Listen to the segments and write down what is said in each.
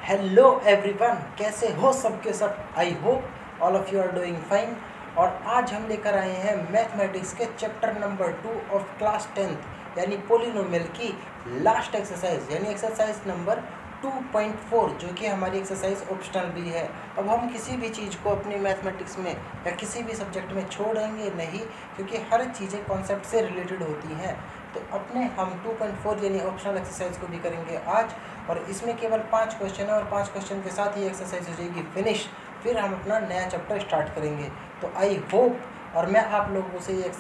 Hello everyone, कैसे हो सबके सब। I hope all of you are doing fine. और आज हम लेकर आए हैं मैथमेटिक्स के chapter number 2 of class 10th यानी पोलिनोमियल की लास्ट एक्सरसाइज यानी एक्सरसाइज नंबर 2.4, जो कि हमारी एक्सरसाइज ऑप्शनल भी है। अब हम किसी भी चीज़ को अपनी मैथमेटिक्स में या किसी भी सब्जेक्ट में छोड़ेंगे नहीं, क्योंकि हर चीज़ें कॉन्सेप्ट से रिलेटेड होती हैं। तो अपने हम 2.4 यानी ऑप्शनल एक्सरसाइज को भी करेंगे आज, और इसमें केवल 5 क्वेश्चन है और 5 क्वेश्चन के साथ ही एक्सरसाइज हो जाएगी फिनिश। फिर हम अपना नया चैप्टर स्टार्ट करेंगे। तो आई होप, और मैं आप लोगों से ये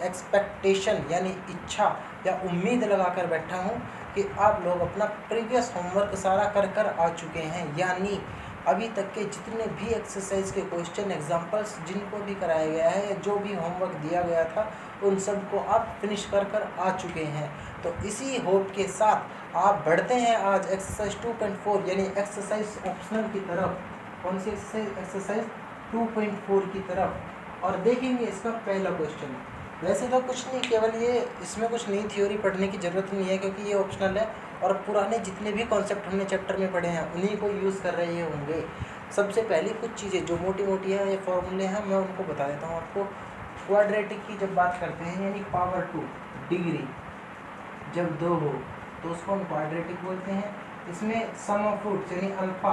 एक्सपेक्टेशन यानी इच्छा या उम्मीद लगा कर बैठा हूँ कि आप लोग अपना प्रीवियस होमवर्क सारा कर आ चुके हैं, यानी अभी तक के जितने भी एक्सरसाइज के क्वेश्चन एग्जाम्पल्स जिनको भी कराया गया है या जो भी होमवर्क दिया गया था उन सब को आप फिनिश कर आ चुके हैं। तो इसी होप के साथ आप बढ़ते हैं आज एक्सरसाइज 2.4 यानी एक्सरसाइज ऑप्शनल की तरफ। कौन सी एक्सरसाइज? एक्सरसाइज 2.4 की तरफ। और देखेंगे इसका पहला क्वेश्चन। वैसे तो कुछ नहीं, केवल ये इसमें कुछ नई थ्योरी पढ़ने की ज़रूरत नहीं है, क्योंकि ये ऑप्शनल है और पुराने जितने भी कॉन्सेप्ट हमने चैप्टर में पढ़े हैं उन्हीं को यूज़ कर रहे होंगे। सबसे पहले कुछ चीज़ें जो मोटी मोटी हैं, ये फॉर्मूले हैं, मैं उनको बता देता हूँ आपको। क्वाड्रेटिक की जब बात करते हैं यानी पावर 2 डिग्री जब 2 हो तो उसको हम क्वाड्रेटिक बोलते हैं। इसमें सम ऑफ रूट्स यानी अल्फ़ा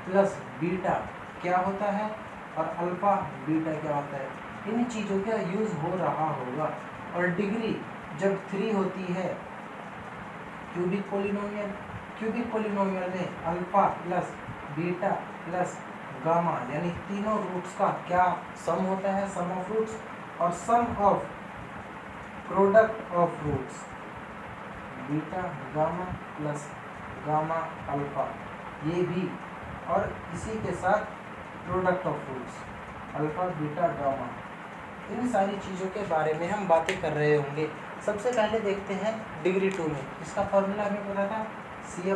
प्लस बीटा क्या होता है और अल्फ़ा बीटा क्या होता है, इन चीज़ों का यूज़ हो रहा होगा। और डिग्री जब 3 होती है क्यूबिक पोलिनोमियल में alpha plus beta plus gamma यानी तीनों रूट्स का क्या सम होता है, सम ऑफ रूट्स, और sum of product of roots beta gamma plus gamma alpha, ये भी, और इसी के साथ product of roots alpha beta gamma. इन सारी चीज़ों के बारे में हम बातें कर रहे होंगे। सबसे पहले देखते हैं डिग्री 2 में। इसका फॉर्मूला हमें पता था C/A।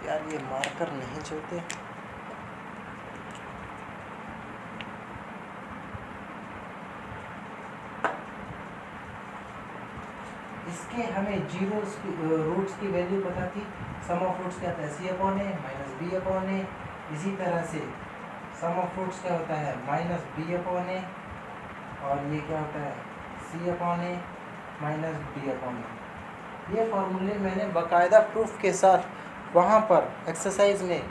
यार ये मार्कर नहीं चलते। इसके हमें जीरोस की रूट्स की वैल्यू पता थी। सम ऑफ रूट्स क्या होता है C/A माइनस B/A। इसी तरह से सम ऑफ रूट्स क्या होता है माइनस B/A, और ये क्या होता है C/A माइनस D/A। ये फॉर्मूले मैंने बाकायदा प्रूफ के साथ वहाँ पर एक्सरसाइज में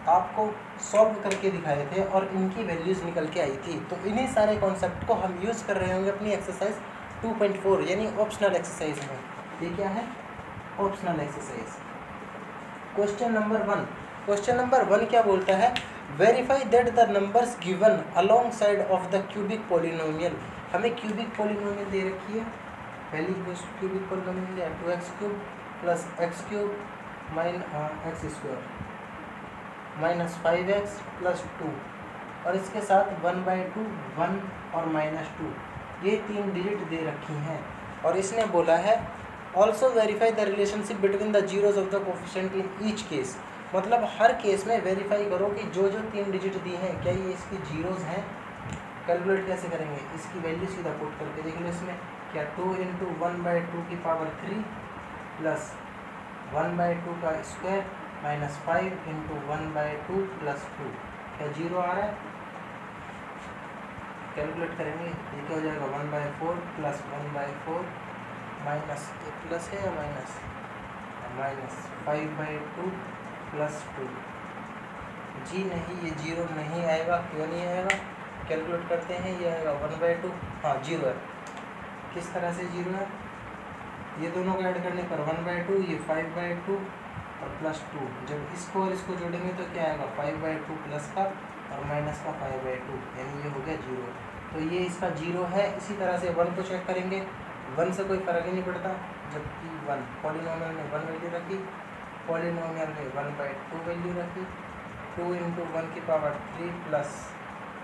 आपको सॉल्व करके दिखाए थे और इनकी वैल्यूज़ निकल के आई थी। तो इन्हीं सारे कॉन्सेप्ट को हम यूज़ कर रहे होंगे अपनी एक्सरसाइज 2.4 यानी ऑप्शनल एक्सरसाइज में। ये क्या है? Optional exercise. क्वेश्चन नंबर 1 क्या बोलता है? Verify that the numbers given along side of the cubic polynomial. हमें क्यूबिक पोलिनोमियल दे रखी है, पहली क्यूबिक पोलिनोमियल है 2x³ plus x³ x square minus 5x plus 2, और इसके साथ 1/2 1 और -2, ये 3 डिजिट दे रखी हैं। और इसने बोला है also verify the relationship between the zeroes of the coefficient in each case. मतलब हर केस में वेरीफाई करो कि जो 3 डिजिट दी हैं क्या ये इसकी जीरोज हैं। कैलकुलेट कैसे करेंगे? इसकी वैल्यू सीधा पुट करके देख लो। इसमें क्या 2 × 1/2 की पावर 3 प्लस 1/2 का स्क्वायर माइनस 5 × 1/2 प्लस 2, क्या 0 आ रहा है? कैलकुलेट करेंगे, ये क्या हो जाएगा 1/4 प्लस 1/4 माइनस, ये प्लस है या माइनस, माइनस 5/2 प्लस 2। जी नहीं, ये 0 नहीं आएगा। क्यों नहीं आएगा? कैलकुलेट करते हैं, ये आएगा 1/2, हाँ 0 है। किस तरह से 0 है? ये दोनों को ऐड करने पर 1/2, ये 5/2 और प्लस 2। जब इसको और इसको जोड़ेंगे तो क्या आएगा 5/2 प्लस का और माइनस का 5/2, यानी ये हो गया 0। तो ये इसका 0 है। इसी तरह से 1 को चेक करेंगे, 1 से कोई फ़र्क ही नहीं पड़ता, जबकि 1 पॉलिनोमियल में 1 वैल्यू रखी, पॉलिनोमियल में 1/2 वैल्यू रखी, 2 × 1 की पावर 3 प्लस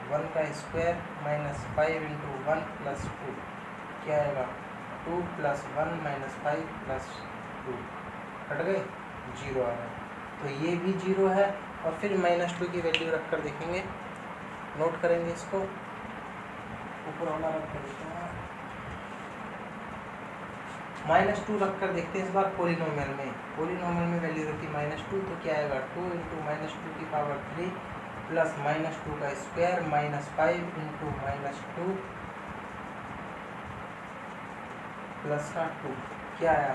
1 का स्क्वायर माइनस 5 × 1 प्लस 2, क्या आएगा 2 प्लस 1 माइनस 5 प्लस 2, हट गए, 0 आ रहा है। तो ये भी 0 है। और फिर -2 की वैल्यू रख कर देखेंगे, नोट करेंगे इसको, ऊपर वाला रख कर देते हैं। -2 रख कर देखते हैं इस बार पोलिनोमियल में वैल्यू रखी -2, तो क्या आएगा 2 इंटू -2 की पावर 3 प्लस -2 का स्क्वायर -5 इंटू -2 प्लस का 2, क्या आया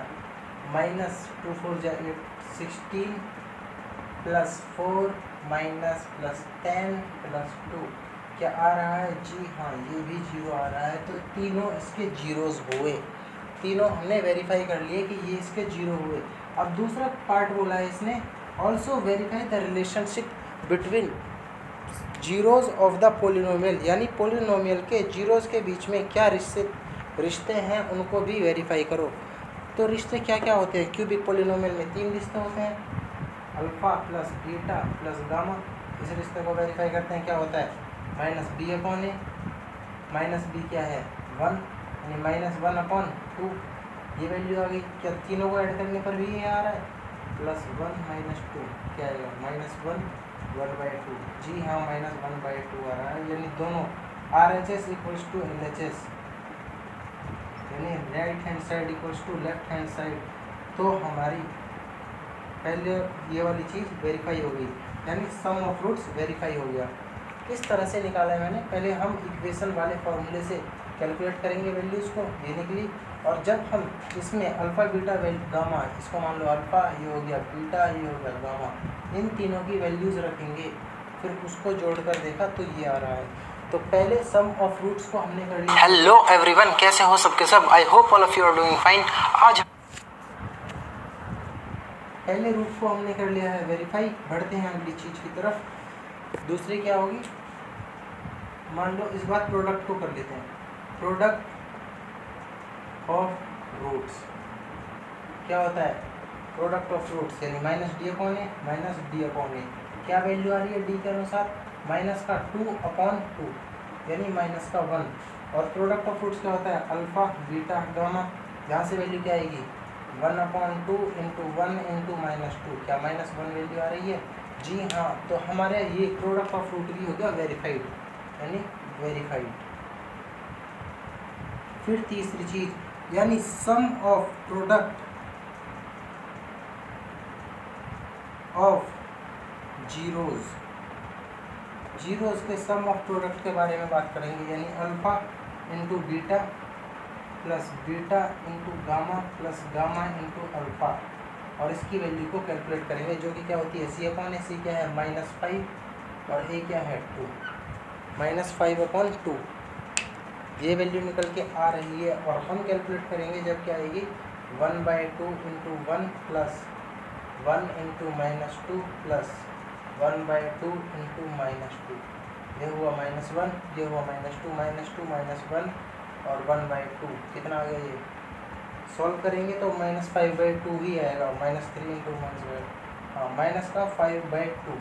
-2 4 16 प्लस 4 माइनस प्लस 10 प्लस 2, क्या आ रहा है जी हाँ, ये भी 0 आ रहा है। तो तीनों इसके जीरोज़ हुए, तीनों हमने वेरीफाई कर लिए कि ये इसके 0 हुए। अब दूसरा पार्ट बोला है इसने, also verify the relationship between zeros of the polynomial, यानी पोलिनोमियल के जीरोज़ के बीच में क्या रिश्ते हैं उनको भी वेरीफाई करो। तो रिश्ते क्या क्या होते हैं? क्यूबिक पोलिनोमियल में 3 रिश्ते होते हैं, alpha plus beta plus gamma. इस रिश्ते को वेरीफाई करते हैं, क्या होता है -b/a, -b क्या है 1, यानी -1/2, ये वैल्यू आ गई। क्या तीनों को ऐड करने पर भी ये आ रहा है +1 - 2, क्या आएगा -1/2। जी हाँ, -1/2 आ रहा है, यानी दोनों RHS = LHS, यानी right hand side equals to left hand side. तो हमारी पहले ये वाली चीज़ वेरीफाई हो गई, यानी सम ऑफ रूट्स वेरीफाई हो गया। किस तरह से निकाला है मैंने? पहले हम इक्वेशन वाले फॉर्मूले से कैलकुलेट करेंगे वैल्यूज़ को देने के लिए, और जब हम इसमें अल्फ़ा बीटा गामा, इसको मान लो अल्फ़ा, ये हो गया बीटा, ये हो गया गामा, इन तीनों की वैल्यूज़ रखेंगे, फिर उसको जोड़कर देखा तो ये आ रहा है। तो पहले सम ऑफ रूट्स को हमने कर लिया। हेलो एवरीवन, कैसे हो सबके सब? I hope all of you are doing fine. आज पहले रूट को हमने कर लिया है वेरीफाई। बढ़ते हैं अगली चीज़ की तरफ। दूसरी क्या होगी? मान लो इस बार प्रोडक्ट को कर लेते हैं, प्रोडक्ट ऑफ रूट्स क्या होता है? प्रोडक्ट ऑफ रूट्स यानी -d/a -d/a। क्या वैल्यू आ रही है d के अनुसार? -2/2, यानी -1। और प्रोडक्ट ऑफ रूट्स क्या होता है? Alpha beta gamma. यहाँ से वैल्यू क्या आएगी 1/2 इंटू 1 इंटू -2, क्या -1 वैल्यू आ रही है? जी हाँ। तो हमारे ये प्रोडक्ट ऑफ रूट भी हो गया वेरीफाइड, यानी वेरीफाइड। फिर तीसरी चीज़, यानी सम ऑफ प्रोडक्ट ऑफ जीरोज़ के सम ऑफ प्रोडक्ट के बारे में बात करेंगे, यानी alpha into beta plus beta into gamma plus gamma into alpha, और इसकी वैल्यू को कैलकुलेट करेंगे, जो कि क्या होती है C/A। क्या है -5 और a क्या है 2, -5/2। ये वैल्यू निकल के आ रही है, और हम कैलकुलेट करेंगे जब क्या आएगी 1/2 into 1 plus 1 into -2 plus 1/2 into -2, ये हुआ -1, ये हुआ -2 -1 और 1/2, कितना आ गया? ये सॉल्व करेंगे तो -5/2 ही आएगा, -3 इंटू -5/2,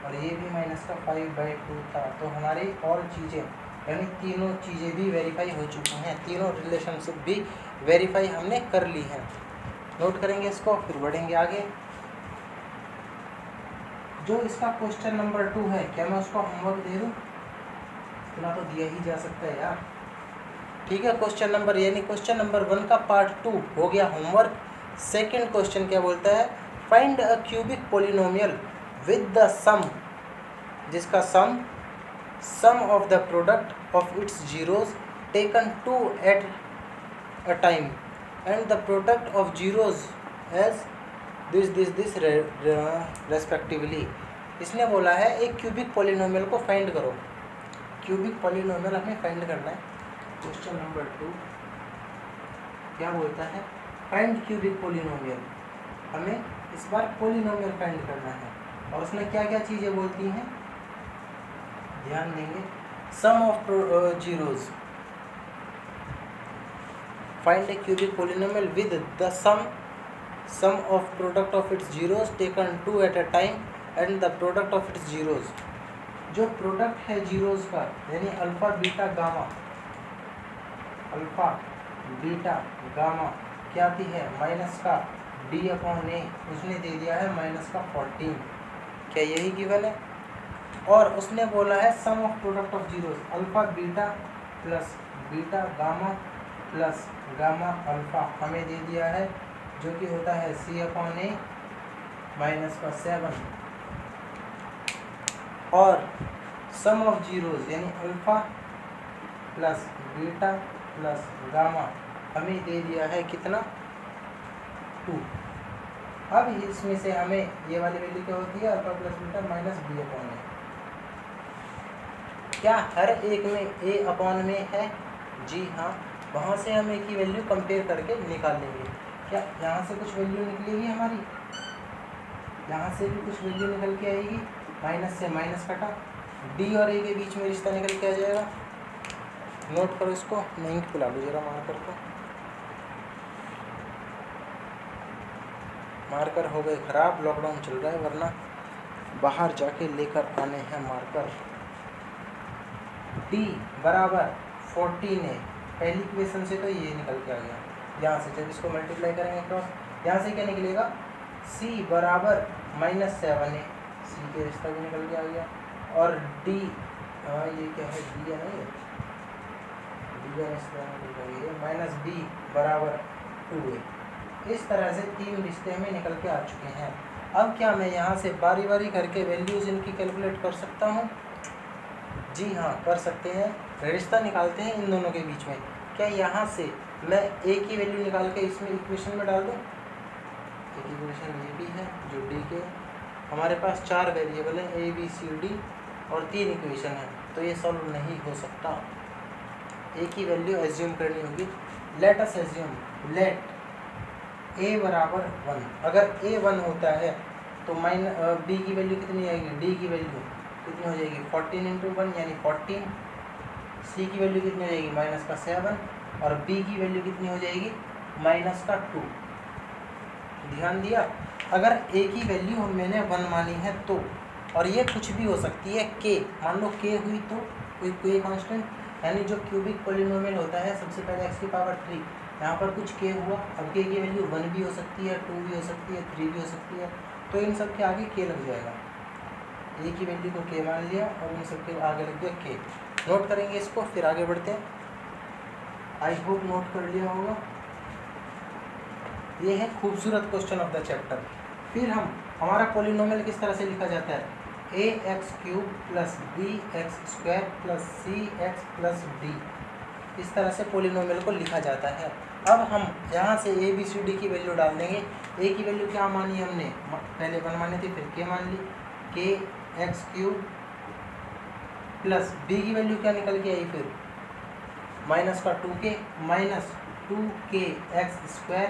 और ये भी -5/2 था। तो हमारी और चीज़ें, यानी तीनों चीज़ें भी वेरीफाई हो चुकी हैं, तीनों रिलेशनशिप भी वेरीफाई हमने कर ली हैं। नोट करेंगे इसको, फिर बढ़ेंगे आगे। जो इसका क्वेश्चन नंबर 2 है, क्या मैं उसको होमवर्क दे दूँ? इतना तो दिया ही जा सकता है यार। ठीक है, क्वेश्चन नंबर, यानी क्वेश्चन नंबर 1 का पार्ट 2 हो गया होमवर्क। सेकंड क्वेश्चन क्या बोलता है? Find a cubic polynomial with the sum, जिसका sum of the product of its zeroes taken 2 at a time and the product of zeroes as this respectively. इसने बोला है एक क्यूबिक पोलिनोमियल को find करो। क्यूबिक पोलिनोमियल हमें find करना है। क्वेश्चन नंबर 2 क्या बोलता है? Find cubic polynomial. हमें इस बार पोलिनोमियल फाइंड करना है, और उसमें क्या क्या चीज़ें बोलती हैं ध्यान देंगे। Sum of zeroes, find a cubic polynomial with the sum of product of its zeroes taken 2 at a time and the product of its zeroes. जो प्रोडक्ट है जीरोज का, यानी alpha beta gamma, alpha beta gamma क्या आती है? -d/a, उसने दे दिया है -14। क्या यही गिवन है? और उसने बोला है sum of product of zeroes, alpha beta plus beta gamma plus gamma alpha हमें दे दिया है, जो कि होता है C/A माइनस का 7 और सम ऑफ जीरोज़ यानी alpha plus beta plus gamma हमें दे दिया है कितना 2। अब इसमें से हमें ये वाली वैल्यू क्या होती है alpha plus beta minus B/A। क्या हर एक में A/, में है? जी हाँ, वहाँ से हम A की वैल्यू कंपेयर करके निकाल लेंगे। क्या यहाँ से कुछ वैल्यू निकलेगी हमारी? यहाँ से भी कुछ वैल्यू निकल के आएगी, माइनस से माइनस कटा, D और A के बीच में रिश्ता निकल के आ जाएगा। नोट करो इसको, मैं इंक पिला लूँ जरा मार्कर को। मार्कर हो गए ख़राब, लॉकडाउन चल रहा है, वरना बाहर जाके लेकर आने हैं मार्कर। D बराबर 14A, पहली इक्वेशन से तो ये निकल के आ गया। यहाँ से जब इसको मल्टीप्लाई करेंगे क्रॉस, यहाँ से क्या निकलेगा C बराबर -7A, C के रिश्ता भी निकल के आ गया। और D, ये क्या है, D है ना, ये D का रिश्ता निकल के आ गया, माइनस B बराबर 2A। इस तरह से 3 रिश्ते हमें निकल के आ चुके हैं। अब क्या मैं यहाँ से बारी बारी करके वैल्यूज़ इनकी कैलकुलेट कर सकता हूँ? जी हाँ, कर सकते हैं। रिश्ता निकालते हैं इन दोनों के बीच में। क्या यहाँ से मैं A की वैल्यू निकाल के इसमें इक्वेशन में डाल दूँ? एक इक्वेशन ये भी है जो D के, हमारे पास 4 वेरिएबल हैं A B C D और 3 इक्वेशन हैं, तो ये सॉल्व नहीं हो सकता। A की वैल्यू एज्यूम करनी होगी। Let us assume, let A बराबर 1। अगर A 1 होता है तो B की वैल्यू कितनी आएगी? D की वैल्यू कितनी हो जाएगी? 14 × 1 यानी 14। C की वैल्यू कितनी हो जाएगी? माइनस का 7। और B की वैल्यू कितनी हो जाएगी? माइनस का 2। ध्यान दिया? अगर A की वैल्यू मैंने 1 मानी है तो, और ये कुछ भी हो सकती है, K मान लो K हुई तो कोई कांस्टेंट, यानी जो क्यूबिक पॉलिनोमियल होता है सबसे पहले x की पावर 3, यहाँ पर कुछ K हुआ। अब K की वैल्यू 1 भी हो सकती है, 2 भी हो सकती है, 3 भी हो सकती है, तो इन सब के आगे K लग जाएगा। A की वैल्यू को K मान लिया और इन सब के आगे लग गया K। नोट करेंगे इसको, फिर आगे बढ़ते हैं। आई होप नोट कर लिया होगा। ये है खूबसूरत क्वेश्चन ऑफ द चैप्टर। फिर हमारा पॉलिनोमियल किस तरह से लिखा जाता है? ax³ + bx² + cx + d, इस तरह से पॉलिनोमियल को लिखा जाता है। अब हम यहाँ से a b c d की वैल्यू डाल देंगे। a की वैल्यू क्या मानी हमने? पहले 1 मानी थी, फिर k मान ली, kx³ + b की वैल्यू क्या निकल के आई फिर? माइनस का 2k माइनस 2kx²।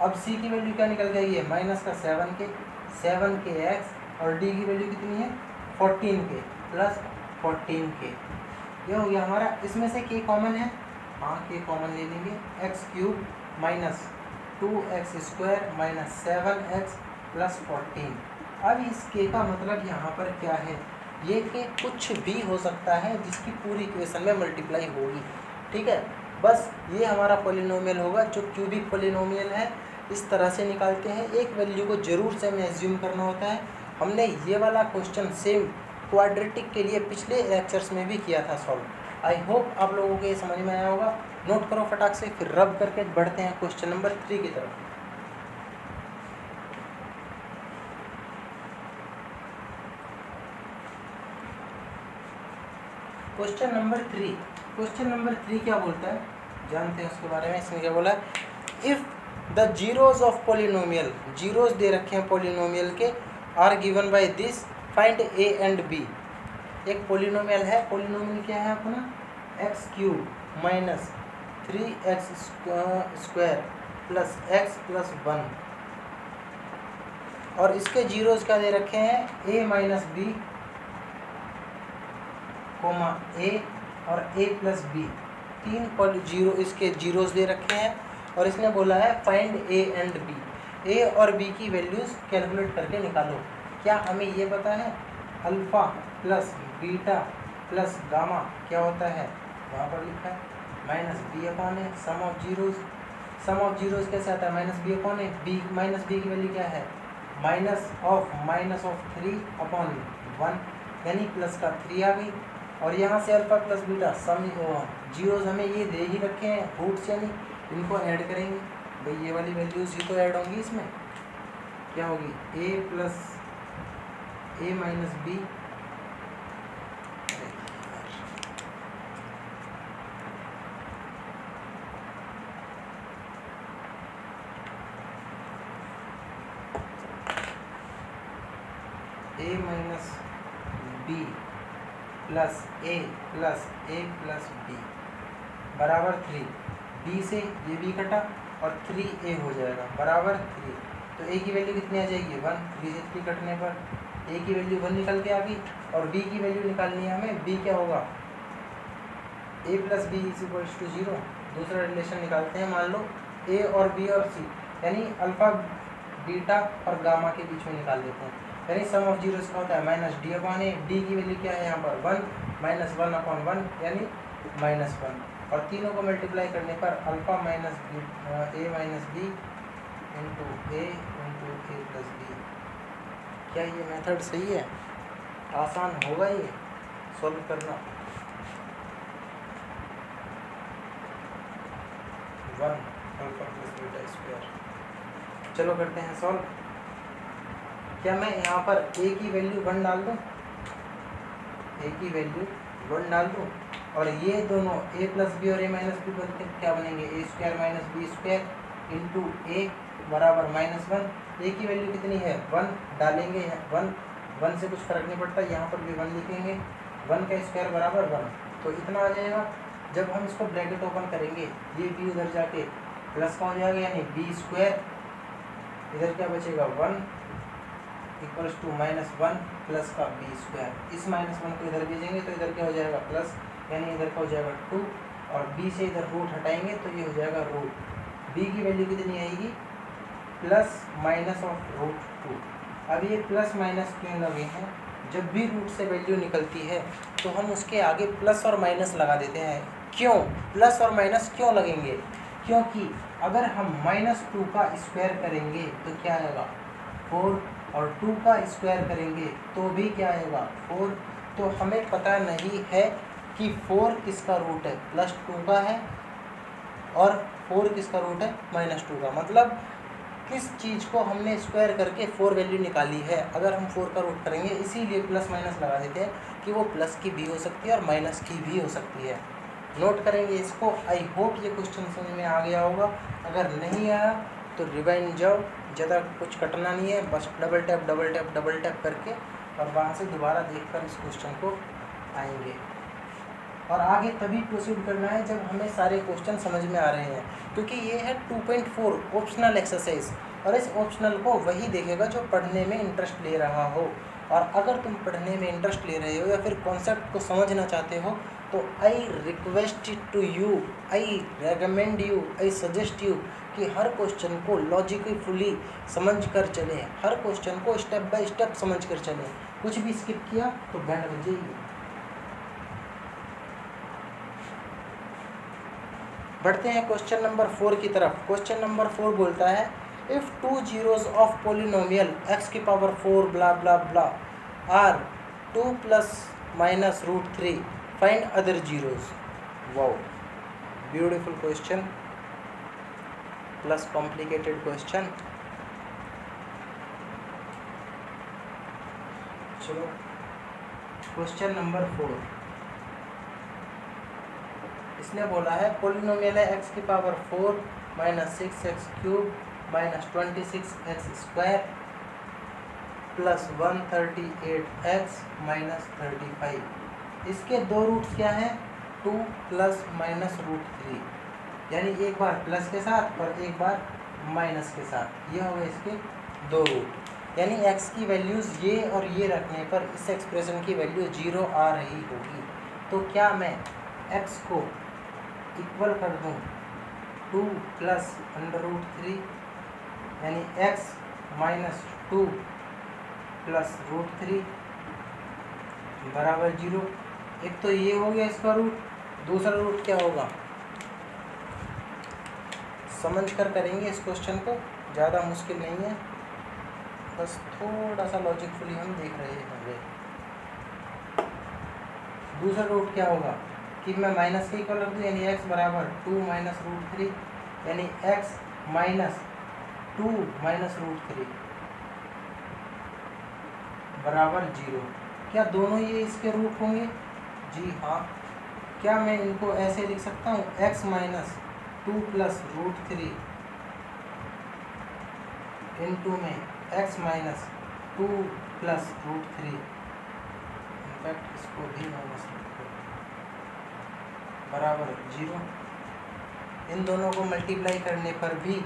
अब c की वैल्यू क्या निकल गई है? माइनस का 7kx, और d की वैल्यू कितनी है? 14k + 14k। ये हो गया हमारा। इसमें से k कॉमन है, हाँ k कॉमन ले लेंगे। x³ minus 2x² minus 7x + 14। अब इस k का मतलब यहाँ पर क्या है? ये k कुछ भी हो सकता है जिसकी पूरी इक्वेशन में मल्टीप्लाई होगी, ठीक है। बस ये हमारा पॉलिनोमियल होगा जो क्यूबिक पॉलिनोमियल है। इस तरह से निकालते हैं। एक वैल्यू को जरूर से हमें एज्यूम करना होता है। हमने ये वाला क्वेश्चन सेम क्वाड्रेटिक के लिए पिछले लेक्चर्स में भी किया था सॉल्व। आई होप आप लोगों को ये समझ में आया होगा। नोट करो फटाक से, फिर रब करके बढ़ते हैं क्वेश्चन नंबर 3 की तरफ। क्वेश्चन नंबर 3 क्या बोलता है जानते हैं उसके बारे में। इसमें क्या बोला है? If the zeroes of polynomial, zeroes दे रखे हैं पॉलिनोमियल के, are given by this, find a and b। एक पॉलिनोमियल है, पॉलिनोमियल क्या है अपना? x³ minus 3x² plus x + 1, और इसके जीरोज क्या दे रखे हैं? a minus b comma a और a + b, 3 जीरो इसके जीरोज दे रखे हैं। और इसने बोला है find a and b, a और b की वैल्यूज़ कैलकुलेट करके निकालो। क्या हमें ये पता है? Alpha plus beta plus gamma क्या होता है? वहाँ पर लिखा है minus b/a, sum of zeros. Sum of zeros कैसे आता है? Minus b/a। b minus b की वैल्यू क्या है? माइनस ऑफ 3/1, यानी प्लस का 3 आ गई। और यहाँ से अल्फा प्लस बीटा सम जीरोज हमें ये दे ही रखे हैं रूट्स, यानी इनको ऐड करेंगे भाई, ये वाली वैल्यूज़ ही तो ऐड होंगी। इसमें क्या होगी ए प्लस ए माइनस बी, ए माइनस बी प्लस ए प्लस बी बराबर 3। बी से ये बी कटा और 3a हो जाएगा बराबर 3। तो a की वैल्यू कितनी आ जाएगी 1, 3 से 3 कटने पर a की वैल्यू 1 निकल के आ गई। और b की वैल्यू निकालनी है हमें, b क्या होगा a plus B is equals to 0। दूसरा रिलेशन निकालते हैं, मान लो a और b और c यानी अल्फा बीटा और गामा के बीच में निकाल देते हैं, यानी सम ऑफ जीरोस का होता है माइनस डी अपॉन ए। डी की वैल्यू क्या है यहाँ पर 1 माइनस 1 अपॉन 1 यानी -1, और तीनों को मल्टीप्लाई करने पर अल्फा माइनस ए माइनस बी इंटू ए प्लस बी। क्या ये मेथड सही है? आसान होगा ये सॉल्व करना। 1 अल्फा प्लस बीटा स्क्वायर। चलो करते हैं सॉल्व। क्या मैं यहाँ पर a की वैल्यू 1 डाल दूँ, a की वैल्यू 1 डाल दूँ, और ये दोनों a प्लस बी और a माइनस बी बनते क्या बनेंगे a square minus b square into a बराबर -1। a की वैल्यू कितनी है 1 डालेंगे, 1 से कुछ फर्क नहीं पड़ता, यहाँ पर भी 1 लिखेंगे, 1 का स्क्वायर बराबर 1, तो इतना आ जाएगा। जब हम इसको ब्रैकेट ओपन करेंगे ये b उधर जाके प्लस का हो जाएगा, यानी बी स्क्वायर, इधर क्या बचेगा 1 इक्वल्स टू -1 प्लस का बी स्क्वायर। इस -1 को इधर भेजेंगे तो इधर क्या हो जाएगा प्लस, यानी इधर का हो जाएगा 2, और b से इधर रूट हटाएंगे तो ये हो जाएगा रूट। b की वैल्यू कितनी आएगी प्लस माइनस ऑफ रूट 2। अब ये प्लस माइनस क्यों लगे हैं? जब भी रूट से वैल्यू निकलती है तो हम उसके आगे प्लस और माइनस लगा देते हैं। क्यों प्लस और माइनस क्यों लगेंगे? क्योंकि अगर हम -2 का स्क्वायर करेंगे तो क्या आएगा 4, और 2 का स्क्वायर करेंगे तो भी क्या आएगा 4। तो हमें पता नहीं है कि 4 किसका रूट है, +2 का है, और 4 किसका रूट है -2 का। मतलब किस चीज़ को हमने स्क्वायर करके 4 वैल्यू निकाली है। अगर हम 4 का रूट करेंगे, इसीलिए प्लस माइनस लगा देते हैं कि वो प्लस की भी हो सकती है और माइनस की भी हो सकती है। नोट करेंगे इसको। आई होप ये क्वेश्चन समझ में आ गया होगा। अगर नहीं आया तो रिवाइंड जाओ, ज़्यादा कुछ कटना नहीं है, बस डबल टैप करके और वहाँ से दोबारा देखकर इस क्वेश्चन को आएंगे। और आगे तभी प्रोसीड करना है जब हमें सारे क्वेश्चन समझ में आ रहे हैं, क्योंकि ये है 2.4 ऑप्शनल एक्सरसाइज, और इस ऑप्शनल को वही देखेगा जो पढ़ने में इंटरेस्ट ले रहा हो। और अगर तुम पढ़ने में इंटरेस्ट ले रहे हो या फिर कॉन्सेप्ट को समझना चाहते हो तो I request to you, I recommend you, I suggest you कि हर क्वेश्चन को लॉजिकली समझ कर चलें, हर क्वेश्चन को स्टेप बाय स्टेप समझ कर चलें। कुछ भी स्किप किया तो बैंड बजेगी। बढ़ते हैं क्वेश्चन नंबर 4 की तरफ। क्वेश्चन नंबर 4 बोलता है if 2 zeros of polynomial x की power 4 blah blah blah are 2 ± √3 find other zeros. Wow, beautiful question plus complicated question. चलो क्वेश्चन नंबर 4, इसने बोला है पोलिनोमियल है x की पावर 4 - 6x³ - 26x² + 138x - 35। इसके दो रूट्स क्या हैं 2 ± √3, यानी एक बार प्लस के साथ और एक बार माइनस के साथ। ये हो गए इसके दो रूट, यानी x की वैल्यूज़ ये और ये रखने पर इस एक्सप्रेशन की वैल्यू 0 आ रही होगी। तो क्या मैं x को इक्वल कर दूँ 2 + √3, यानी x - 2 + √3 बराबर 0। एक तो ये हो गया इसका रूट, दूसरा रूट क्या होगा समझ कर करेंगे इस क्वेश्चन को, ज़्यादा मुश्किल नहीं है, बस थोड़ा सा लॉजिकफुली हम देख रहे होंगे। दूसरा रूट क्या होगा कि मैं माइनस के इक्वल रख दूँ, यानी x बराबर 2 माइनस रूट 3, यानी x माइनस 2 माइनस रूट 3 बराबर 0। क्या दोनों ये इसके रूट होंगे? जी हाँ। क्या मैं इनको ऐसे लिख सकता हूँ, x minus 2 plus root 3 into में x minus 2 plus root 3, in fact इसको भी माइनस बराबर 0। इन दोनों को मल्टीप्लाई करने पर भी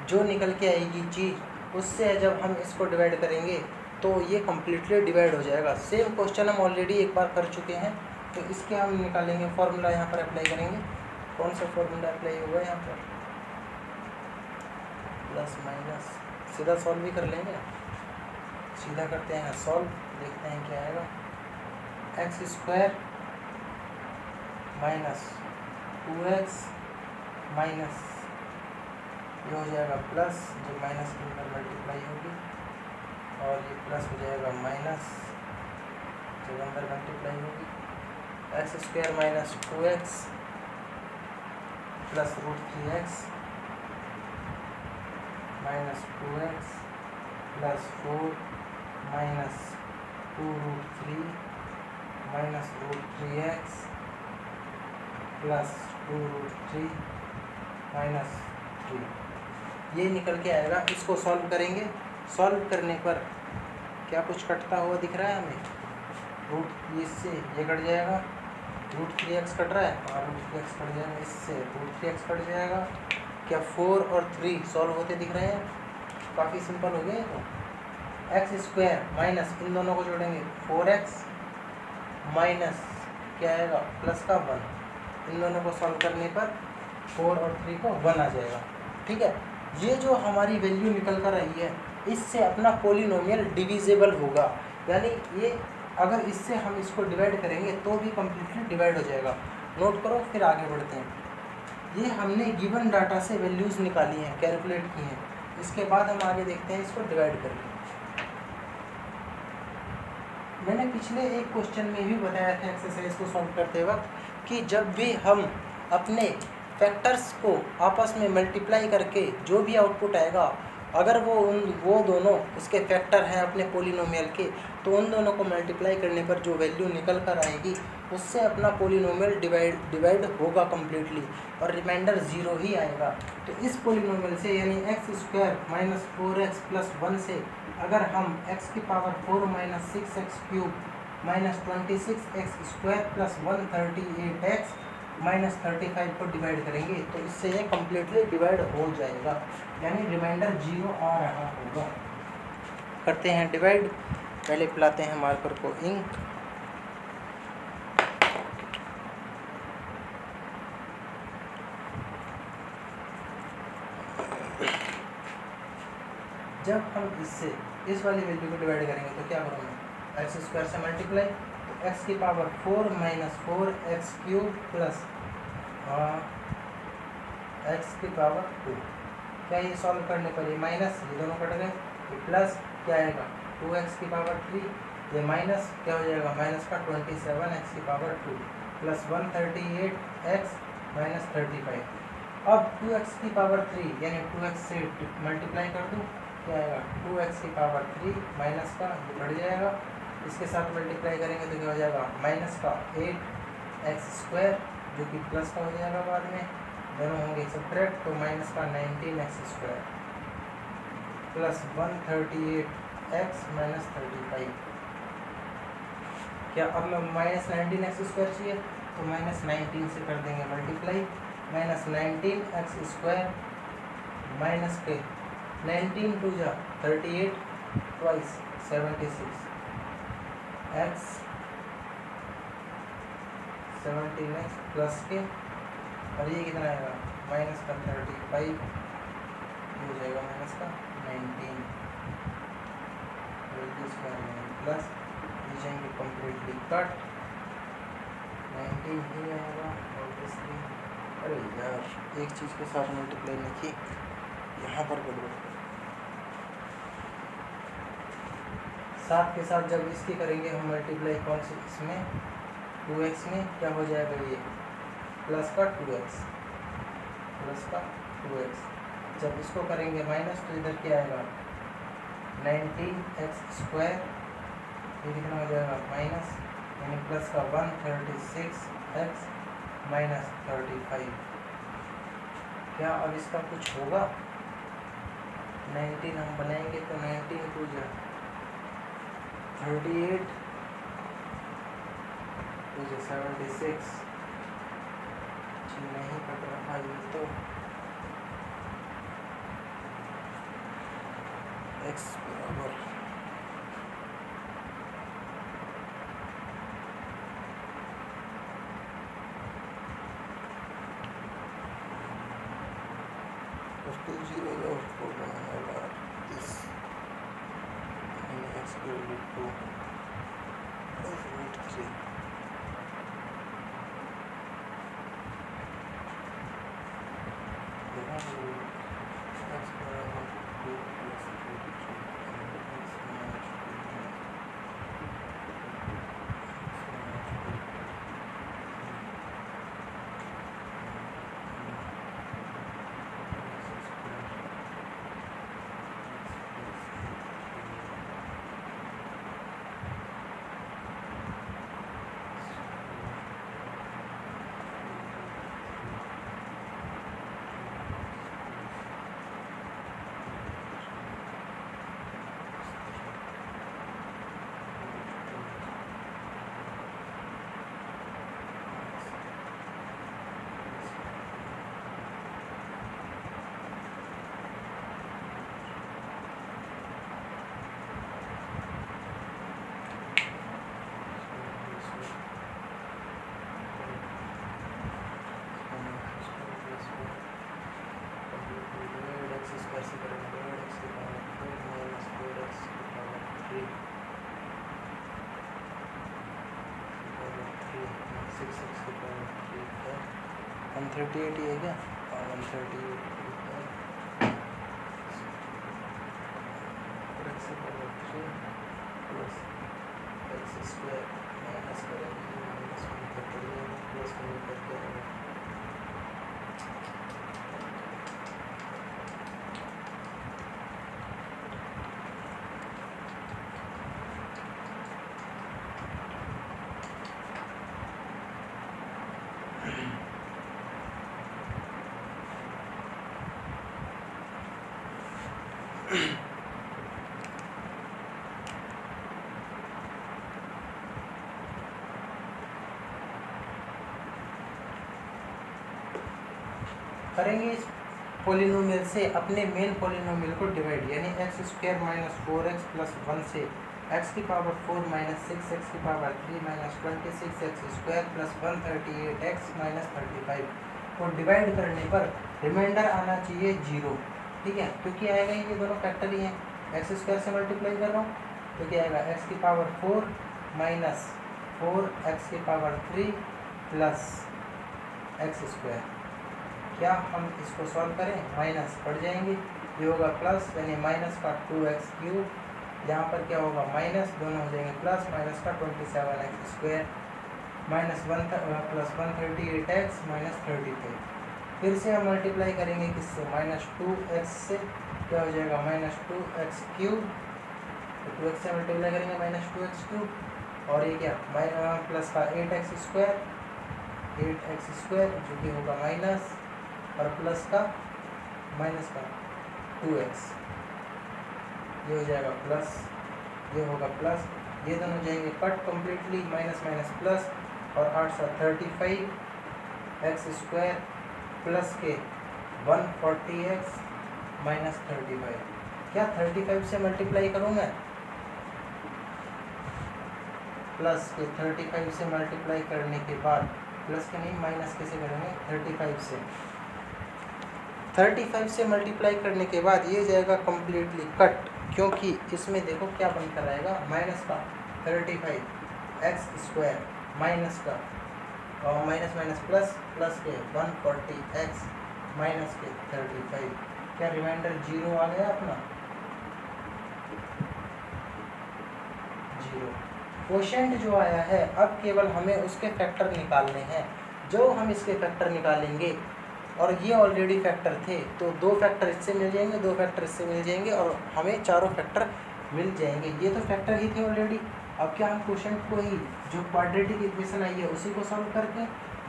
जो निकल के आएगी चीज़, उससे जब हम इसको डिवाइड करेंगे तो ये कम्प्लीटली डिवाइड हो जाएगा। सेम क्वेश्चन हम ऑलरेडी एक बार कर चुके हैं, तो इसके हम निकालेंगे फॉर्मूला, यहाँ पर अप्लाई करेंगे। कौन सा फॉर्मूला अप्लाई होगा यहाँ पर? प्लस माइनस, सीधा सॉल्व भी कर लेंगे। सीधा करते हैं सॉल्व, देखते हैं क्या आएगा। X square minus 2x minus ये हो जाएगा प्लस, जो माइनस के अंदर मल्टीप्लाई होगी, और ये प्लस हो जाएगा माइनस जब अंदर मल्टीप्लाई होगी। X square minus 2x plus root 3x minus 2x plus 4 minus 2 root 3 minus root 3x plus 2 root 3 minus 3, ये निकल के आएगा। इसको सॉल्व करेंगे। सॉल्व करने पर क्या कुछ कटता हुआ दिख रहा है हमें? रूट इससे ये कट जाएगा, रूट 3x कट रहा है, और रूट 3x कट जाएगा, इससे रूट 3x कट जाएगा। क्या 4 और 3 सॉल्व होते दिख रहे हैं? काफ़ी सिंपल हो गया। तो एक्स स्क्वायर माइनस इन दोनों को जोड़ेंगे 4x माइनस क्या आएगा प्लस का 1, इन दोनों को सॉल्व करने पर 4 और 3 को 1 आ जाएगा। ठीक है, ये जो हमारी वैल्यू निकल कर आई है, इससे अपना पोलिनोमियल डिविजिबल होगा, यानी ये अगर इससे हम इसको डिवाइड करेंगे तो भी कम्प्लीटली डिवाइड हो जाएगा। नोट करो, फिर आगे बढ़ते हैं। ये हमने गिवन डाटा से वैल्यूज़ निकाली हैं, कैलकुलेट की हैं। इसके बाद हम आगे देखते हैं इसको डिवाइड करके। मैंने पिछले एक क्वेश्चन में भी बताया था एक्सरसाइज को सॉल्व करते वक्त कि जब भी हम अपने फैक्टर्स को आपस में मल्टीप्लाई करके जो भी आउटपुट आएगा, अगर वो दोनों उसके फैक्टर हैं अपने पोलिनोमियल के, तो उन दोनों को मल्टीप्लाई करने पर जो वैल्यू निकल कर आएगी उससे अपना पोलिनोमियल डिवाइड होगा कम्प्लीटली, और रिमाइंडर 0 ही आएगा। तो इस पोलिनोमियल से यानी x square minus 4x plus 1 से अगर हम x की power 4 minus 6x cube minus 26x square plus 138x minus 35 को डिवाइड करेंगे तो इससे ये कम्प्लीटली डिवाइड हो जाएगा, यानी रिमाइंडर 0 आ रहा होगा। करते हैं डिवाइड। पहले पिलाते हैं मार्कर को इंक। जब हम इससे इस वाली वैल्यू को डिवाइड करेंगे तो क्या करूँगा, एक्स स्क्वायर से मल्टीप्लाई, तो एक्स की power 4 minus 4x cube plus x की पावर 2। क्या ये सॉल्व करने पर ये माइनस, ये दोनों कट गए, ये प्लस क्या आएगा 2x की पावर 3, ये माइनस क्या हो जाएगा माइनस का 27x की पावर 2 प्लस 138x माइनस 35। अब 2x की पावर 3 यानी 2x से मल्टीप्लाई कर दूँ, क्या आएगा 2x की पावर 3 माइनस का ये बढ़ जाएगा, इसके साथ मल्टीप्लाई करेंगे तो क्या हो जाएगा माइनस का 8x स्क्वायर जो कि प्लस का हो जाएगा बाद में, दोनों होंगे सब्ट्रैक्ट, तो माइनस का 19x square plus 138x minus 35। क्या अब मैं माइनस 19x स्क्वायर चाहिए तो माइनस 19 से कर देंगे multiply, minus 19x square minus के 19 टू जा 38 ट्वाइस 76 x 17x प्लस के, और ये कितना आएगा माइनस का 35, हो जाएगा माइनस का 19 प्लस ये जाएंगे कम्प्लीटली कट 19 ही आएगा ऑब्वियसली। अरे यार एक चीज़ के साथ मल्टीप्लाई नहीं की, यहाँ पर गड़बड़, साथ के साथ जब इसकी करेंगे हम मल्टीप्लाई कौन सी इसमें 2x में क्या हो जाएगा, ये प्लस का 2x, जब इसको करेंगे माइनस तो इधर क्या आएगा 19x², ये कितना हो जाएगा माइनस, यानी प्लस का 136x माइनस 35। क्या अब इसका कुछ होगा? 19 हम बनाएंगे तो 19 टू जा 38 टू जा 76, नहीं कट रहा ये तो x बराबर उसको 0 और 4 बनाने वाला this x equal to 3 138 ही है क्या? 138 करेंगे इस पोलिनोमियल से अपने मेन पोलिनोमियल को डिवाइड, यानी x² माइनस 4x प्लस 1 से x की पावर 4 माइनस 6x की power 3 minus 26x² plus 138x minus 35 को डिवाइड करने पर रिमाइंडर आना चाहिए 0। ठीक है, क्योंकि आएगा ये दोनों फैक्टर ही हैं, x² से मल्टीप्लाई कर रहा हूँ तो क्या आएगा x की पावर 4 माइनस 4x की पावर 3 प्लस x²। क्या हम इसको सॉल्व करें, माइनस पड़ जाएंगे, ये होगा प्लस यानी माइनस का 2x³ यहाँ पर क्या होगा माइनस, दोनों हो जाएंगे प्लस, माइनस का 27x² minus 1 plus 138x minus 35। फिर से हम मल्टीप्लाई करेंगे किससे, माइनस 2x से, क्या हो जाएगा माइनस 2x³, तो 2x से मल्टीप्लाई करेंगे माइनस 2x³ और ये क्या प्लस का 8x² जो कि होगा माइनस, और प्लस का माइनस का 2x, ये हो जाएगा प्लस, ये होगा प्लस, ये दोनों जाएंगे cut completely, minus minus plus, और 8 से 35x² प्लस के 140x माइनस 35। क्या 35 से मल्टीप्लाई करूँगा, प्लस के 35 से मल्टीप्लाई करने के बाद, प्लस के नहीं माइनस कैसे करेंगे, 35 से मल्टीप्लाई करने के बाद ये जाएगा कम्प्लीटली कट, क्योंकि इसमें देखो क्या बनकर आएगा, माइनस का 35x² माइनस का और माइनस माइनस प्लस, प्लस के 140x माइनस के 35। क्या रिमाइंडर 0 आ गया अपना, 0। क्वोशिएंट जो आया है अब केवल हमें उसके फैक्टर निकालने हैं। जो हम इसके फैक्टर निकालेंगे, और ये ऑलरेडी फैक्टर थे, तो 2 फैक्टर इससे मिल जाएंगे, 2 फैक्टर इससे मिल जाएंगे और हमें चारों फैक्टर मिल जाएंगे। ये तो फैक्टर ही थे ऑलरेडी। अब क्या हम क्वोशिएंट को ही, जो क्वाड्रेटिक इक्वेशन आई है उसी को सॉल्व करके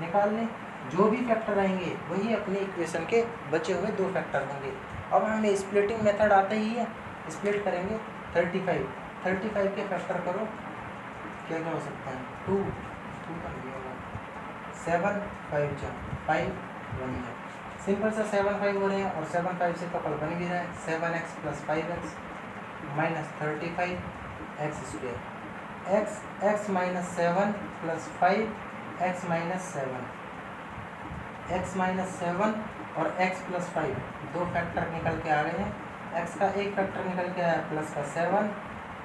निकाल लें। जो भी फैक्टर आएंगे वही अपनी इक्वेशन के बचे हुए 2 फैक्टर होंगे। अब हमें स्प्लिटिंग मेथड आता ही है, स्प्लिट करेंगे 35 के फैक्टर करो, क्या क्या हो सकता है, 2 का नहीं होगा, 7 5 जा 5 1 है, सिंपल सा 7 5 हो रहे हैं और 7 5 से कपल बन भी रहा है। 7x + 5x minus 35 x square, x minus 7 + 5 x minus 7, x minus 7 और x + 5 2 फैक्टर निकल के आ गए हैं। x का एक फैक्टर निकल के आया प्लस का 7,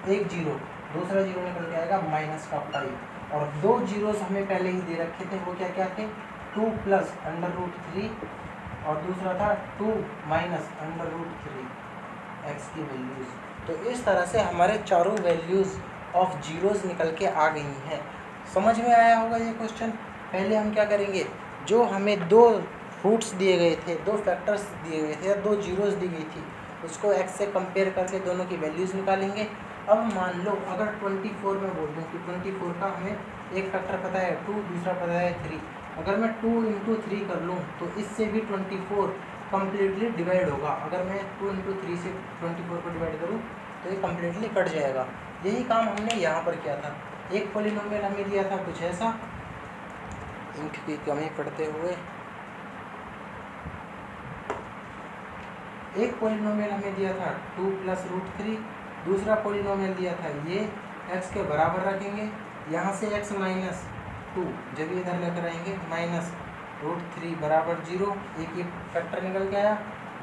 एक जीरो, दूसरा जीरो निकल के आएगा माइनस का 5, और 2 जीरोस हमें पहले ही दे रखे थे, वो क्या क्या थे, 2 + √3 और दूसरा था 2 - √3 x की वैल्यूज़। तो इस तरह से हमारे चारों वैल्यूज़ ऑफ जीरोस निकल के आ गई हैं। समझ में आया होगा ये क्वेश्चन। पहले हम क्या करेंगे, जो हमें 2 रूट्स दिए गए थे, 2 फैक्टर्स दिए गए थे या 2 जीरोस दी गई थी, उसको x से कंपेयर करके दोनों की वैल्यूज़ निकालेंगे। अब मान लो अगर 24 में बोल दूँ कि 24 का हमें एक फैक्टर पता है 2, दूसरा पता है 3, अगर मैं 2 × 3 कर लूँ तो इससे भी 24 कम्प्लीटली डिवाइड होगा। अगर मैं 2 × 3 से 24 को डिवाइड करूँ तो ये कम्प्लीटली कट जाएगा। यही काम हमने यहाँ पर किया था। एक पॉलीनोमियल हमें दिया था कुछ ऐसा, इंक की कमी पड़ते हुए, एक पॉलीनोमियल हमें दिया था 2 + √3, दूसरा पॉलीनोमियल दिया था ये x के बराबर रखेंगे, यहाँ से x - 2 जब ये इधर लेकर आएंगे -√3 बराबर 0, एक ये फैक्टर निकल के आया,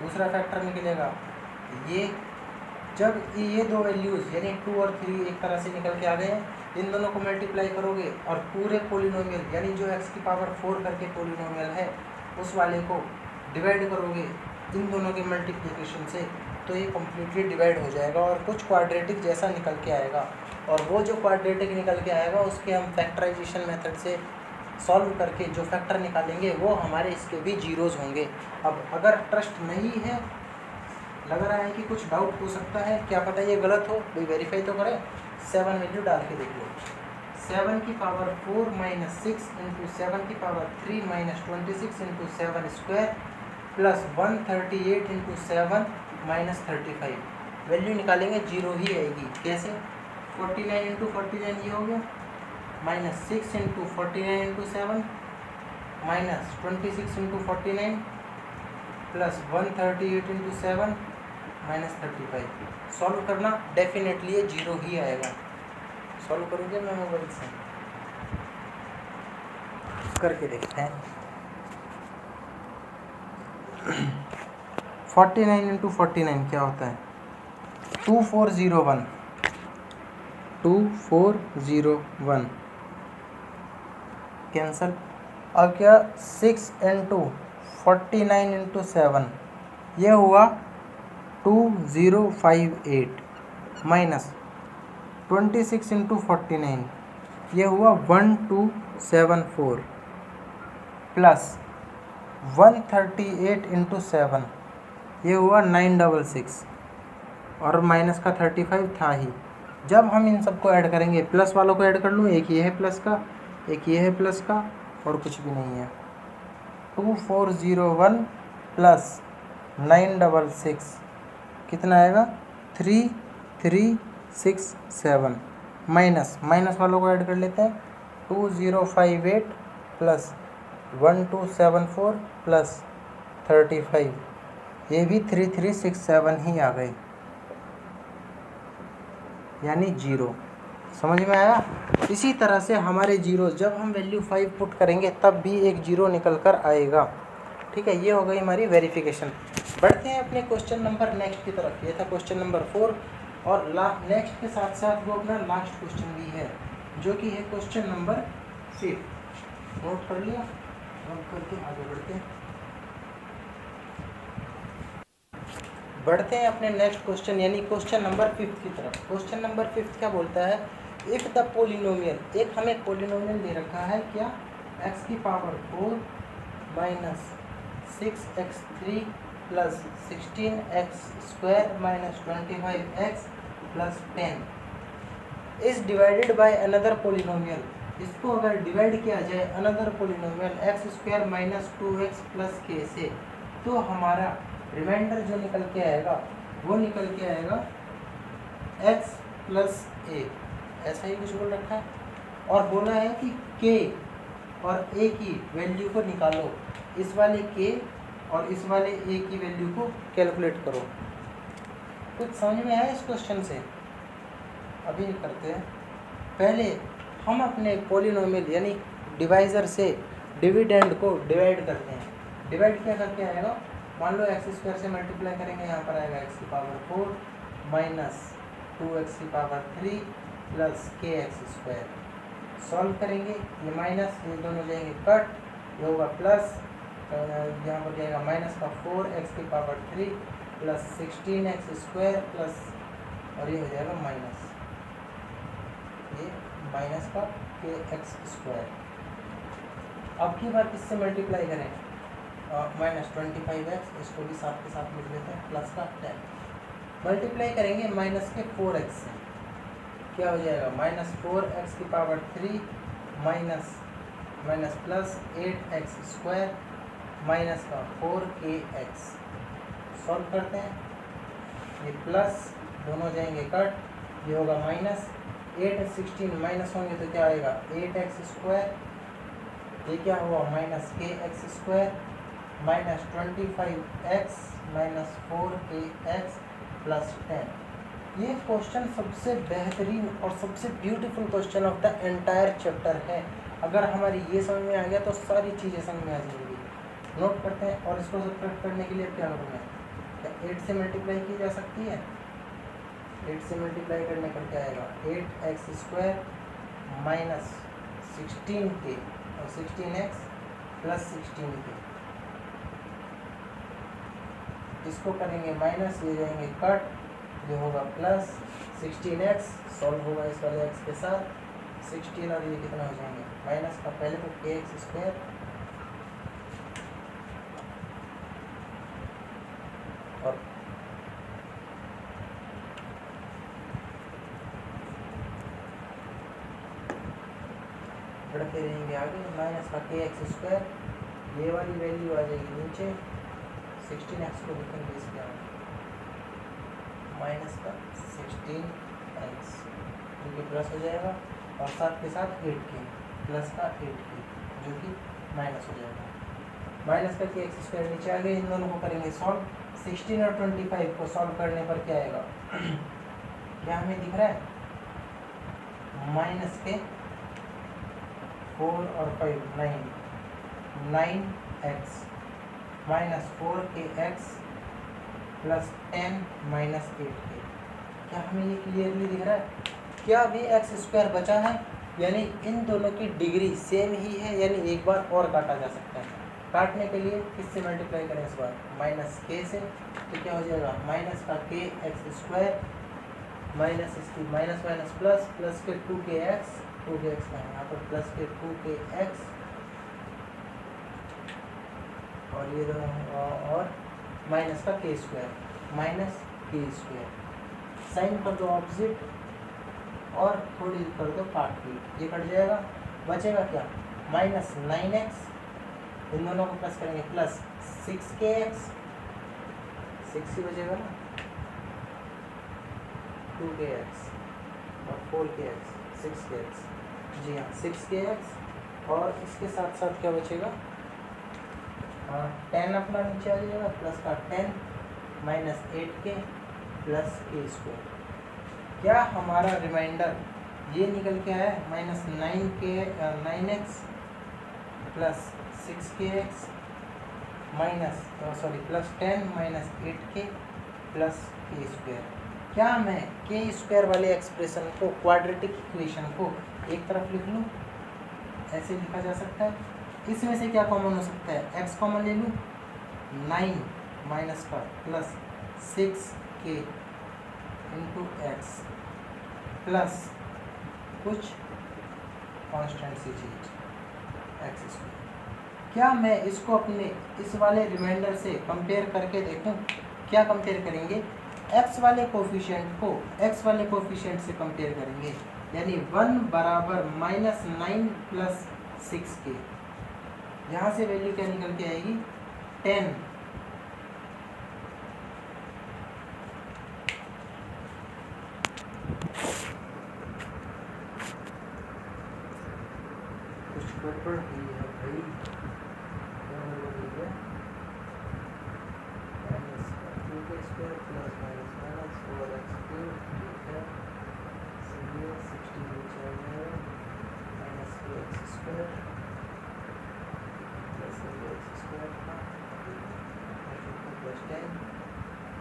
दूसरा फैक्टर निकलेगा ये। जब ये 2 वैल्यूज़ यानी 2 और 3 एक तरह से निकल के आ गए हैं, इन दोनों को मल्टीप्लाई करोगे और पूरे पॉलीनोमियल यानी जो x की पावर 4 करके पॉलीनोमियल है उस वाले को डिवाइड करोगे इन दोनों के मल्टीप्लिकेशन से, तो ये कम्प्लीटली डिवाइड हो जाएगा और कुछ क्वाड्रेटिक जैसा निकल के आएगा। और वो जो क्वाड्रेटिक निकल के आएगा उसके हम फैक्टराइजेशन मेथड से सॉल्व करके जो फैक्टर निकालेंगे वो हमारे इसके भी जीरोज़ होंगे। अब अगर ट्रस्ट नहीं है, लग रहा है कि कुछ डाउट हो सकता है, क्या पता ये गलत हो, कोई वेरीफाई तो करें। 7 वैल्यू डाल के देख लो, 7 की पावर 4 - 6 × 7 की पावर 3 - 26 × 7 स्क्वायर प्लस 138 × 7 - 35। वैल्यू निकालेंगे 0 ही आएगी। कैसे, 49 × 49 ये हो गया, -6 × 49 × 7 -26 × 49 प्लस 138 × 7 - 35। सॉल्व करना, डेफिनेटली ये 0 ही आएगा। सॉल्व करोगे मैं मोबाइल से करके देखते हैं। 49 × 49 क्या होता है, 2401, 2401 कैंसल। अब क्या, 6 × 49 × 7 ये हुआ 2058 माइनस 26 × 49 ये हुआ 1274 प्लस 138 × 7 ये हुआ 966 और माइनस का 35 था ही। जब हम इन सबको ऐड करेंगे, प्लस वालों को ऐड कर लूँ, एक ये है प्लस का, एक ये है प्लस का और कुछ भी नहीं है। 2401 प्लस 966 कितना आएगा, 3367 माइनस वालों को ऐड कर लेते हैं, 2058 प्लस 1274 प्लस 35, ये भी 3367 ही आ गए, यानी 0। समझ में आया। इसी तरह से हमारे जीरो, जब हम वैल्यू 5 पुट करेंगे तब भी एक 0 निकल कर आएगा। ठीक है, ये हो गई हमारी वेरिफिकेशन। बढ़ते हैं अपने क्वेश्चन नंबर नेक्स्ट की तरफ। ये था क्वेश्चन नंबर 4 और नेक्स्ट के साथ साथ वो अपना लास्ट क्वेश्चन भी है, जो कि है क्वेश्चन नंबर 5। नोट कर लिया, नोट करके आगे बढ़ते हैं अपने नेक्स्ट क्वेश्चन यानी क्वेश्चन नंबर 5 की तरफ। क्वेश्चन नंबर 5 क्या बोलता है इफ़ द पोलिनोमियल, एक हमें पोलिनोमियल दे रखा है क्या, x की power 4 minus 6x3 plus 16x² minus 25x plus 10 is divided by another polynomial. इसको अगर डिवाइड किया जाए another polynomial x² minus 2x plus k से, तो हमारा रिमाइंडर जो निकल के आएगा वो निकल के आएगा x प्लस a। ऐसा ही कुछ बोल रखा है और बोला है कि k और a की वैल्यू को निकालो, इस वाले k और इस वाले a की वैल्यू को कैलकुलेट करो। कुछ समझ में आया इस क्वेश्चन से? अभी करते हैं। पहले हम अपने पोलिनोमियल यानी डिवाइज़र से डिविडेंड को डिवाइड करते हैं। डिवाइड क्या करके आएगा, मान लो x² से मल्टीप्लाई करेंगे, यहाँ पर आएगा x की पावर 4 माइनस 2x की पावर 3 प्लस kx²। सॉल्व करेंगे, ये माइनस ये दोनों जाएंगे कट, ये होगा प्लस, यहाँ पर जाएगा माइनस का 4x की पावर 3 प्लस 16x² प्लस, और ये हो जाएगा माइनस, ये माइनस का kx²। अब की बार किससे मल्टीप्लाई करें, माइनस 25x, इसको भी साथ के साथ लिख लेते हैं, प्लस का 10 मल्टीप्लाई करेंगे माइनस के 4x से, क्या हो जाएगा माइनस 4x की power 3 minus minus plus 8x² minus का 4kx। सॉल्व करते हैं, ये प्लस दोनों जाएंगे कट, ये होगा माइनस 8 16 माइनस होंगे तो क्या आएगा 8x², ये क्या हुआ minus kx² minus 25x minus 4kx plus 10। ये क्वेश्चन सबसे बेहतरीन और सबसे beautiful question of the entire chapter है। अगर हमारी ये समझ में आ गया तो सारी चीज़ें समझ में आ जाएंगी। नोट करते हैं, और इसको सब्ट्रैक्ट करने के लिए क्या करूँगा, क्या 8 से मल्टीप्लाई की जा सकती है, 8 से मल्टीप्लाई करने पर क्या आएगा 8x² माइनस 16k और 16x प्लस 16k, इसको करेंगे माइनस, ये जाएंगे कट, ये होगा प्लस 16x, सॉल्व होगा इस वाले x के साथ 16 और ये कितना हो जाएंगे माइनस का पहले तो kx² और बढ़ते रहेंगे आगे, माइनस का kx², ये वाली वैल्यू आ जाएगी नीचे, 16x को लिखेंगे इसके आगे माइनस का 16x, जो कि प्लस हो जाएगा, और साथ के साथ 8k प्लस का 8k जो कि माइनस हो जाएगा। माइनस का kx² नीचे आ गए, इन दोनों को करेंगे सॉल्व, 16 और 25 को सॉल्व करने पर क्या आएगा क्या हमें दिख रहा है, माइनस के 4 और 5 9x minus 4kx plus 10 minus 8k। क्या हमें ये क्लियरली दिख रहा है? क्या अभी x² बचा है, यानी इन दोनों की डिग्री सेम ही है, यानी एक बार और काटा जा सकता है। काटने के लिए किससे मल्टीप्लाई करें इस बार, माइनस k से, तो क्या हो जाएगा माइनस का kx² माइनस इसकी माइनस माइनस प्लस, प्लस के 2kx का है यहाँ पर, प्लस के 2kx और ये दोनों और माइनस का k² माइनस k², साइन कर दो ऑपोजिट और थोड़ी कर दो काट की, ये कट जाएगा, बचेगा क्या माइनस 9x, इन दोनों को प्लस करेंगे प्लस 6kx, 6 ही बचेगा ना, 2kx और 4kx 6kx, जी हाँ 6kx, और इसके साथ साथ क्या बचेगा 10 अपना नीचे आ जाएगा, प्लस का 10 माइनस 8k प्लस k²। क्या हमारा रिमाइंडर ये निकल के आया minus 9x plus 6kx minus plus 10 minus 8k plus k²। क्या मैं k² वाले एक्सप्रेशन को, क्वाड्रेटिक इक्वेशन को एक तरफ लिख लूँ, ऐसे लिखा जा सकता है। इसमें से क्या कॉमन हो सकता है, x कॉमन ले लूँ, 9 माइनस का plus 6k into x plus कुछ कांस्टेंट सी चीज एक्स स्क्वायर। क्या मैं इसको अपने इस वाले रिमाइंडर से कंपेयर करके देखूं? क्या कंपेयर करेंगे? एक्स वाले कोफिशिएंट को एक्स वाले कोफिशिएंट से कंपेयर करेंगे, यानी 1 बराबर -9 + 6k। यहाँ से वैल्यू क्या निकल के आएगी? 10। कुछ गड़बड़ हुई है भाई, क्या गड़बड़ हुई है? -2k² + -4x3, ठीक है, इसलिए 60 नीचे आ जाएगा, -2x² +8x² था, +10,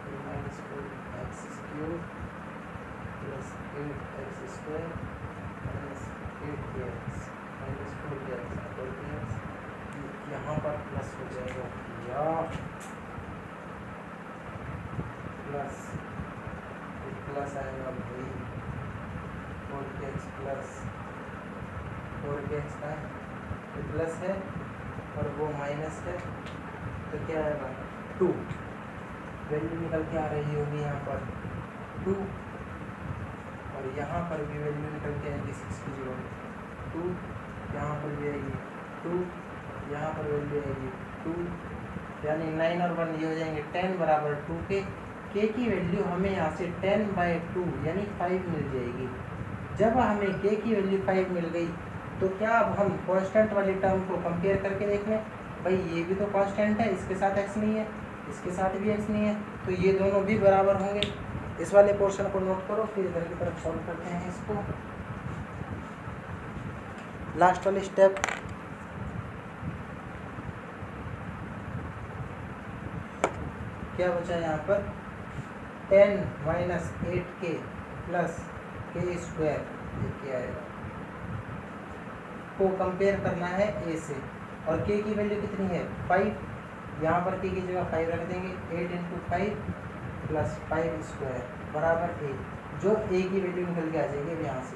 फिर -4x³ + 8x² -8kx -4kx यहाँ पर प्लस हो जाएगा या प्लस आएगा भाई, 4kx + 4kx का ये प्लस है और वो माइनस है, तो क्या आएगा? 2। वैल्यू निकल के आ रही होगी यहाँ पर 2, और यहाँ पर भी वैल्यू निकल के आएगी 6 की जगह 2, यहाँ पर भी आएगी 2, यहाँ पर वैल्यू आएगी 2, यानी 9 और 1 ये हो जाएंगे 10 बराबर 2k। k की वैल्यू हमें यहाँ से 10/2 यानी 5 मिल जाएगी। जब हमें k की वैल्यू 5 मिल गई तो क्या अब हम कांस्टेंट वाली टर्म को कंपेयर करके देख लें? भाई ये भी तो कांस्टेंट है, इसके साथ x नहीं है, इसके साथ भी x नहीं है, तो ये दोनों भी बराबर होंगे। इस वाले पोर्शन को नोट करो, फिर इधर की तरफ सॉल्व करते हैं इसको। लास्ट वाली स्टेप, क्या बचा यहाँ पर? 10 - 8k + k² ये क्या आएगा को कंपेयर करना है a से, और k की वैल्यू कितनी है? 5। यहाँ पर k की जगह 5 रख देंगे, 8 × 5 + 5² बराबर a, जो a की वैल्यू निकल के आ जाएगी अब यहाँ से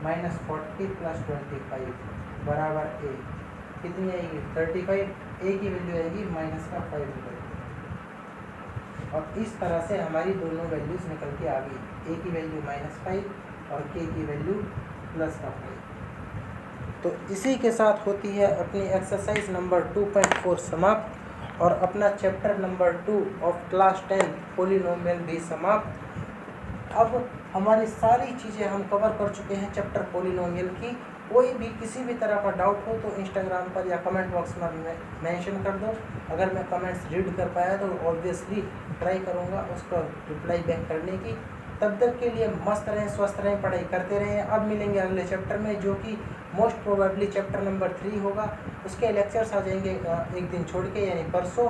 -40 + 25 बराबर a, कितनी आएगी? 35। a की वैल्यू आएगी -5। और इस तरह से हमारी दोनों वैल्यूज निकल के आ गई, a की वैल्यू -5 और k की वैल्यू +5। तो इसी के साथ होती है अपनी एक्सरसाइज नंबर 2.4 समाप्त, और अपना chapter number 2 of class 10 polynomial भी समाप्त। अब हमारी सारी चीज़ें हम कवर कर चुके हैं चैप्टर पॉलिनोमियल की। कोई भी किसी भी तरह का डाउट हो तो इंस्टाग्राम पर या कमेंट बॉक्स में मेंशन कर दो। अगर मैं कमेंट्स रीड कर पाया तो ऑब्वियसली ट्राई करूँगा उसको रिप्लाई बैक करने की। तब तक के लिए मस्त रहें, स्वस्थ रहें, पढ़ाई करते रहें। अब मिलेंगे अगले चैप्टर में, जो कि मोस्ट प्रोबेबली चैप्टर नंबर 3 होगा। उसके लेक्चर्स आ जाएंगे एक दिन छोड़ के, यानी परसों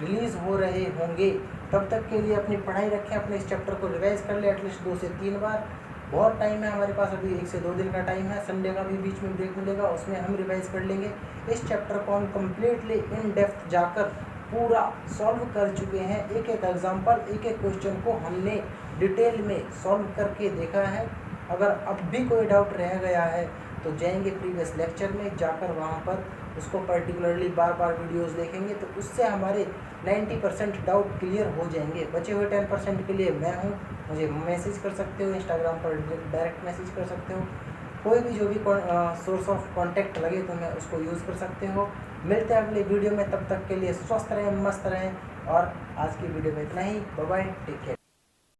रिलीज़ हो रहे होंगे। तब तक के लिए अपनी पढ़ाई रखें, अपने इस चैप्टर को रिवाइज कर ले एटलीस्ट 2 से 3 बार। बहुत टाइम है हमारे पास, अभी 1 से 2 दिन का टाइम है, संडे का भी बीच में ब्रेक मिलेगा, उसमें हम रिवाइज कर लेंगे। इस चैप्टर को हम कम्प्लीटली इन डेप्थ जाकर पूरा सॉल्व कर चुके हैं। एक एक एग्जाम्पल, एक एक क्वेश्चन को हमने डिटेल में सॉल्व करके देखा है। अगर अब भी कोई डाउट रह गया है तो जाएंगे प्रीवियस लेक्चर में, जाकर वहाँ पर उसको पर्टिकुलरली बार बार वीडियोस देखेंगे, तो उससे हमारे 90% डाउट क्लियर हो जाएंगे। बचे हुए 10% के लिए मैं हूँ, मुझे मैसेज कर सकते हो, इंस्टाग्राम पर डायरेक्ट मैसेज कर सकते हो, कोई भी जो भी सोर्स ऑफ कांटेक्ट लगे तो मैं उसको यूज़ कर सकते हो। मिलते हैं अगले वीडियो में, तब तक के लिए स्वस्थ रहें, मस्त रहें, और आज की वीडियो में इतना ही। Bye bye, take care.